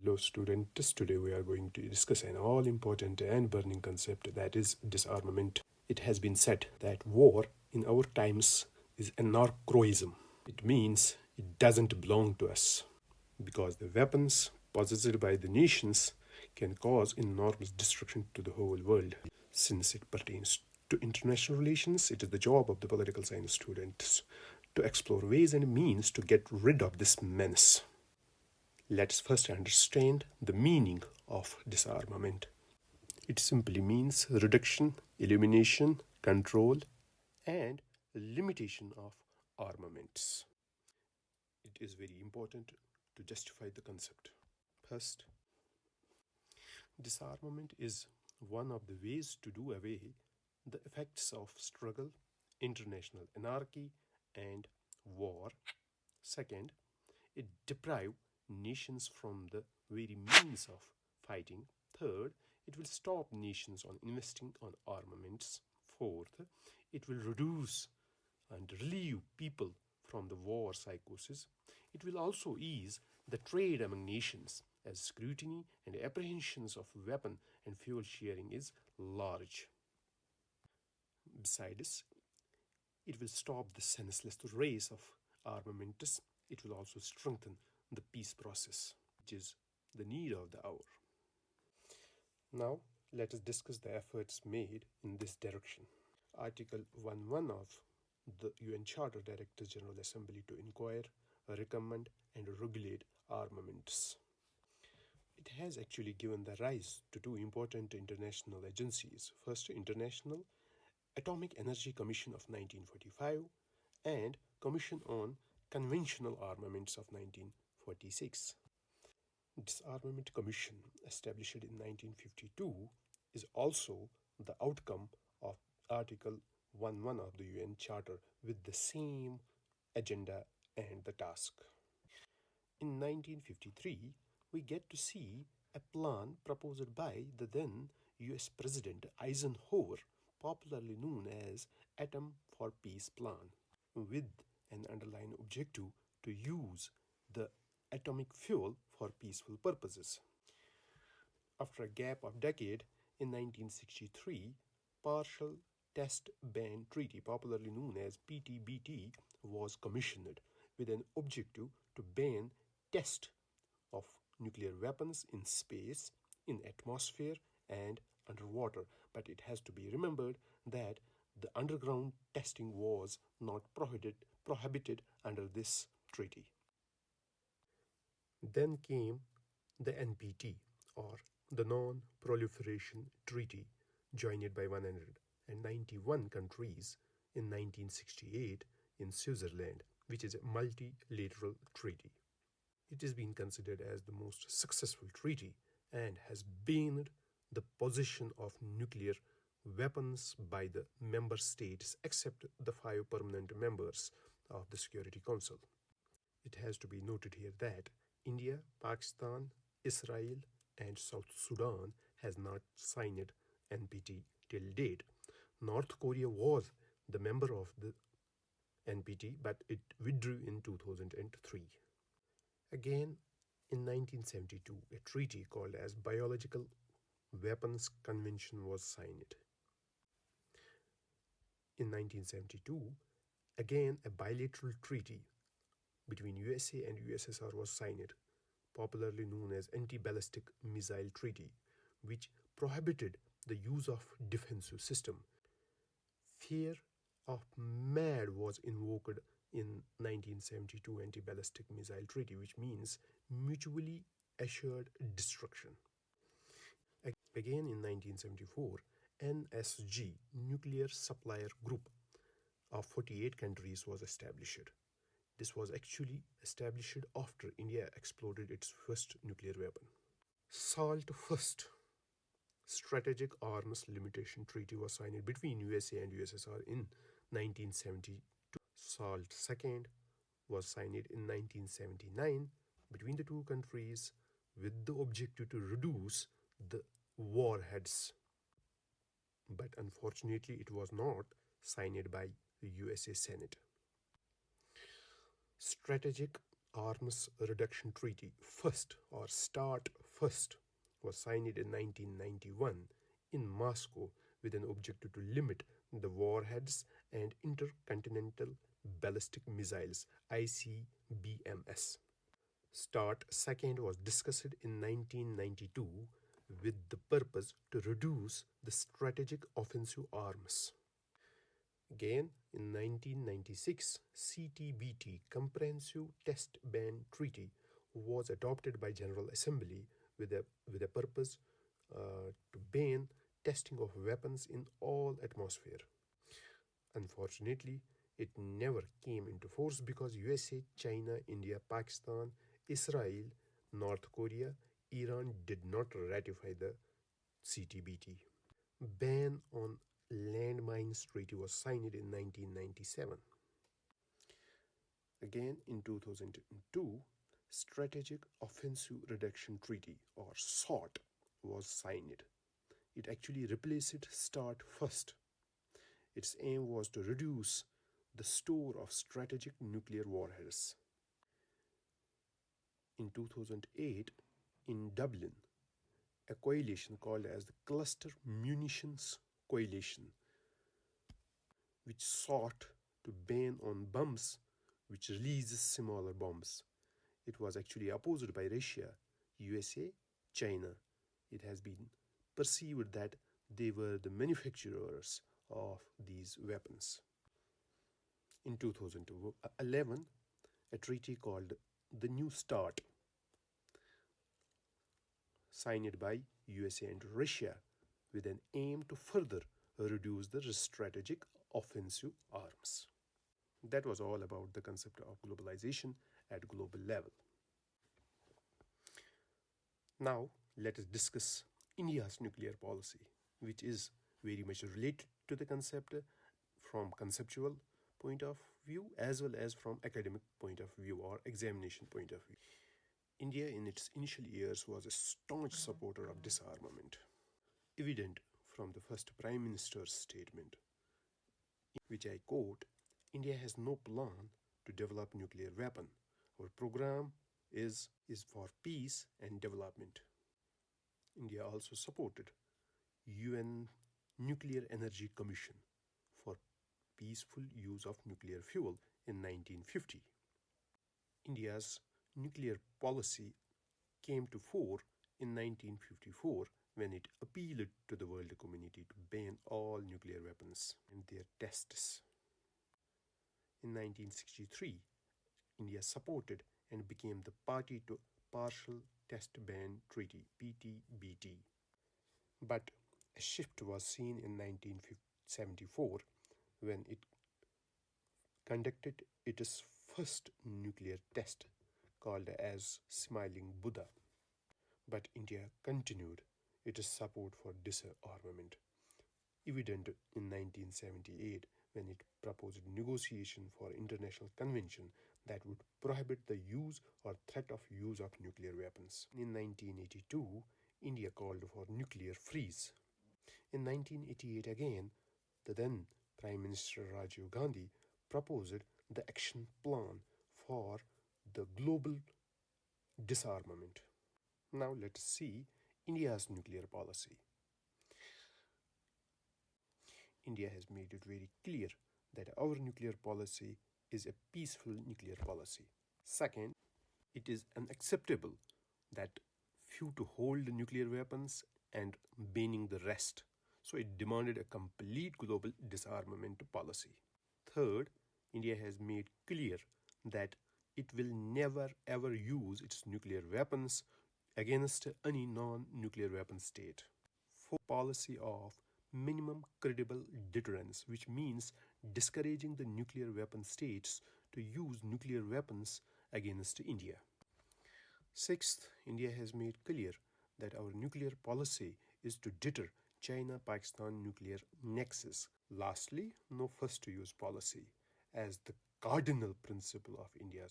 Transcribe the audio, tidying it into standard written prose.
Hello students, today we are going to discuss an all-important and burning concept, that is disarmament. It has been said that war in our times is anarchroism. It means it doesn't belong to us because the weapons possessed by the nations can cause enormous destruction to the whole world. Since it pertains to international relations, it is the job of the political science students to explore ways and means to get rid of this menace. Let's first understand the meaning of disarmament. It simply means reduction, elimination, control, and limitation of armaments. It is very important to justify the concept. First, disarmament is one of the ways to do away the effects of struggle, international anarchy, and war. Second, it deprives nations from the very means of fighting. Third, it will stop nations on investing on armaments. Fourth, it will reduce and relieve people from the war psychosis. It will also ease the trade among nations as scrutiny and apprehensions of weapon and fuel sharing is large. Besides, it will stop the senseless race of armamentists. It will also strengthen the peace process, which is the need of the hour. Now, let us discuss the efforts made in this direction. Article 1.1 of the UN Charter directs General Assembly to inquire, recommend, and regulate armaments. It has actually given the rise to two important international agencies. First, International Atomic Energy Commission of 1945 and Commission on Conventional Armaments of 1946. Disarmament Commission, established in 1952, is also the outcome of Article 1.1 of the UN Charter with the same agenda and the task. In 1953, we get to see a plan proposed by the then US President Eisenhower, popularly known as Atom for Peace Plan, with an underlying objective to use the atomic fuel for peaceful purposes. After a gap of decade, in 1963, Partial Test Ban Treaty, popularly known as PTBT, was commissioned with an objective to ban test of nuclear weapons in space, in atmosphere, and underwater. But it has to be remembered that the underground testing was not prohibited under this treaty. Then came the NPT, or the Non-Proliferation Treaty, joined by 191 countries in 1968 in Switzerland, which is a multilateral treaty. It has been considered as the most successful treaty and has banned the possession of nuclear weapons by the member states except the 5 permanent members of the Security Council. It has to be noted here that India, Pakistan, Israel, and South Sudan has not signed NPT till date. North Korea was the member of the NPT, but it withdrew in 2003. Again, in 1972, a treaty called as Biological Weapons Convention was signed. In 1972, again a bilateral treaty between USA and USSR was signed, popularly known as Anti-Ballistic Missile Treaty, which prohibited the use of defensive system. Fear of MAD was invoked in 1972 Anti-Ballistic Missile Treaty, which means mutually assured destruction. Again in 1974, NSG, Nuclear Supplier Group of 48 countries, was established. This was actually established after India exploded its first nuclear weapon. SALT First, Strategic Arms Limitation Treaty, was signed between USA and USSR in 1972. SALT Second was signed in 1979 between the two countries with the objective to reduce the warheads. But unfortunately, it was not signed by the USA Senate. Strategic Arms Reduction Treaty, first or START first was signed in 1991 in Moscow with an objective to limit the warheads and intercontinental ballistic missiles ICBMs. START second was discussed in 1992 with the purpose to reduce the strategic offensive arms. Again, in 1996, CTBT Comprehensive Test Ban Treaty was adopted by General Assembly with a purpose to ban testing of weapons in all atmosphere. Unfortunately, it never came into force because USA, China, India, Pakistan, Israel, North Korea, Iran did not ratify the CTBT. Ban on landmines treaty was signed in 1997. Again, in 2002, Strategic Offensive Reduction Treaty, or SORT, was signed. It actually replaced START first. Its aim was to reduce the store of strategic nuclear warheads. In 2008, in Dublin, a coalition called as the Cluster Munitions Coalition, which sought to ban on bombs which releases smaller bombs. It was actually opposed by Russia, USA, China. It has been perceived that they were the manufacturers of these weapons. In 2011, a treaty called the New START, signed by USA and Russia, with an aim to further reduce the strategic offensive arms. That was all about the concept of globalization at global level. Now, let us discuss India's nuclear policy, which is very much related to the concept from conceptual point of view as well as from academic point of view or examination point of view. India in its initial years was a staunch supporter of disarmament, evident from the first Prime Minister's statement, which I quote, "India has no plan to develop nuclear weapon. Our program is for peace and development." India also supported UN Nuclear Energy Commission for peaceful use of nuclear fuel in 1950. India's nuclear policy came to fore in 1954 when it appealed to the world community to ban all nuclear weapons and their tests. In 1963, India supported and became the party to Partial Test Ban Treaty (PTBT). But a shift was seen in 1974 when it conducted its first nuclear test called as Smiling Buddha. But India continued its support for disarmament, evident in 1978 when it proposed negotiation for international convention that would prohibit the use or threat of use of nuclear weapons. In 1982, India called for nuclear freeze. In 1988 again, the then Prime Minister Rajiv Gandhi proposed the action plan for the global disarmament. Now let us see India's nuclear policy. India has made it very clear that our nuclear policy is a peaceful nuclear policy. Second, it is unacceptable that few to hold nuclear weapons and banning the rest. So it demanded a complete global disarmament policy. Third, India has made clear that it will never ever use its nuclear weapons against any non-nuclear weapon state. Fourth, policy of minimum credible deterrence, which means discouraging the nuclear weapon states to use nuclear weapons against India. Sixth, India has made clear that our nuclear policy is to deter China-Pakistan nuclear nexus. Lastly, no first-to-use policy as the cardinal principle of India's